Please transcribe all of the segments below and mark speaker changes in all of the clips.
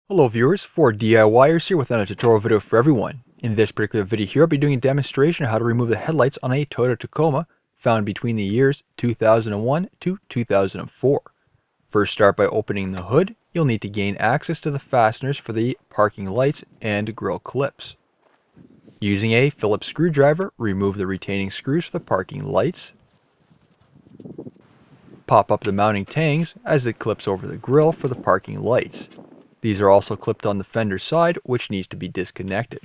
Speaker 1: Hello viewers, for DIYers here with another tutorial video for everyone. In this particular video here, I'll be doing a demonstration of how to remove the headlights on a Toyota Tacoma found between the years 2001 to 2004. First, start by opening the hood. You'll need to gain access to the fasteners for the parking lights and grille clips. Using a Phillips screwdriver, remove the retaining screws for the parking lights. Pop up the mounting tangs as it clips over the grille for the parking lights. These are also clipped on the fender side, which needs to be disconnected.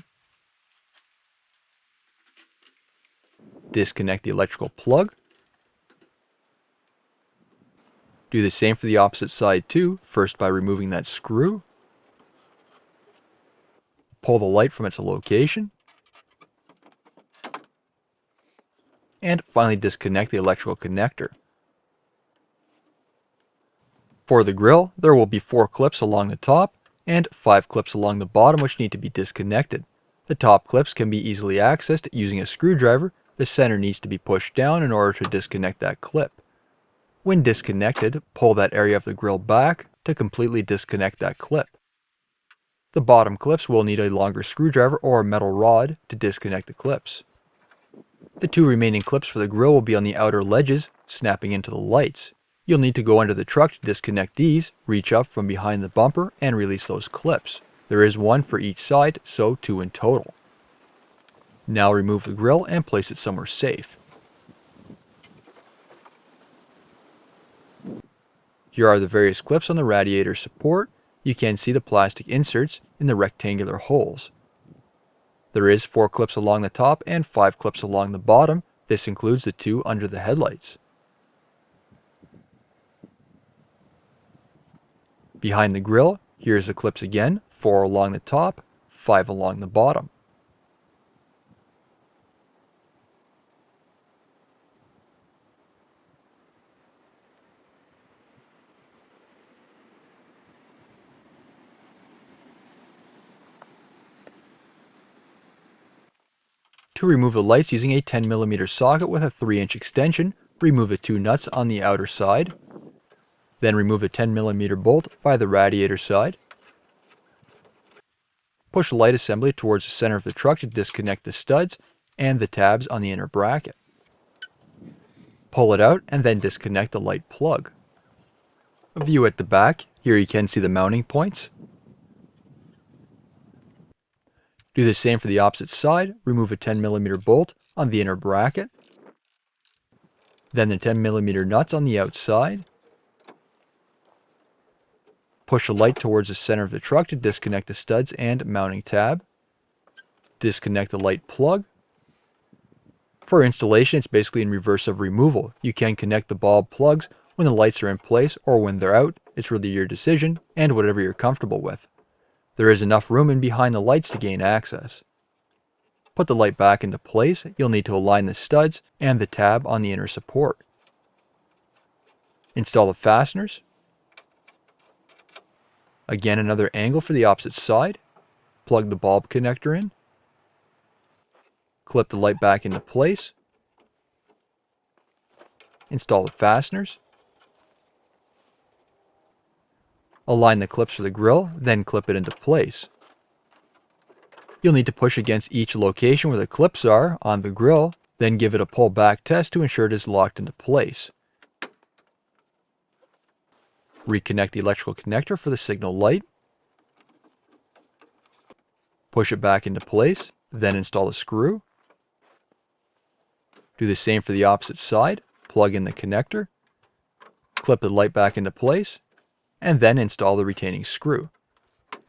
Speaker 1: Disconnect the electrical plug. Do the same for the opposite side too, first by removing that screw. Pull the light from its location. And finally disconnect the electrical connector. For the grille, there will be 4 clips along the top and 5 clips along the bottom which need to be disconnected. The top clips can be easily accessed using a screwdriver. The center needs to be pushed down in order to disconnect that clip. When disconnected, pull that area of the grille back to completely disconnect that clip. The bottom clips will need a longer screwdriver or a metal rod to disconnect the clips. The 2 remaining clips for the grille will be on the outer ledges, snapping into the lights. You'll need to go under the truck to disconnect these, reach up from behind the bumper, and release those clips. There is 1 for each side, so 2 in total. Now remove the grille and place it somewhere safe. Here are the various clips on the radiator support. You can see the plastic inserts in the rectangular holes. There is 4 clips along the top and 5 clips along the bottom. This includes the 2 under the headlights. Behind the grille, here's the clips again, 4 along the top, 5 along the bottom. To remove the lights using a 10mm socket with a 3-inch extension, remove the 2 nuts on the outer side. Then remove a 10mm bolt by the radiator side. Push the light assembly towards the center of the truck to disconnect the studs and the tabs on the inner bracket. Pull it out and then disconnect the light plug. A view at the back. Here you can see the mounting points. Do the same for the opposite side. Remove a 10mm bolt on the inner bracket. Then the 10mm nuts on the outside. Push the light towards the center of the truck to disconnect the studs and mounting tab. Disconnect the light plug. For installation, it's basically in reverse of removal. You can connect the bulb plugs when the lights are in place or when they're out. It's really your decision and whatever you're comfortable with. There is enough room in behind the lights to gain access. Put the light back into place. You'll need to align the studs and the tab on the inner support. Install the fasteners. Again, another angle for the opposite side. Plug the bulb connector in. Clip the light back into place. Install the fasteners. Align the clips for the grille, then clip it into place. You'll need to push against each location where the clips are on the grille, then give it a pull back test to ensure it is locked into place. Reconnect the electrical connector for the signal light. Push it back into place, then install the screw. Do the same for the opposite side. Plug in the connector. Clip the light back into place, and then install the retaining screw.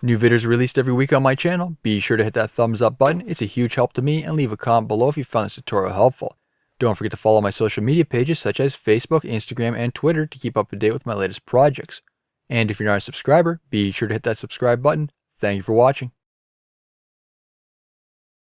Speaker 1: New videos released every week on my channel. Be sure to hit that thumbs up button. It's a huge help to me, and leave a comment below if you found this tutorial helpful. Don't forget to follow my social media pages such as Facebook, Instagram, and Twitter to keep up to date with my latest projects. And if you're not a subscriber, be sure to hit that subscribe button. Thank you for watching.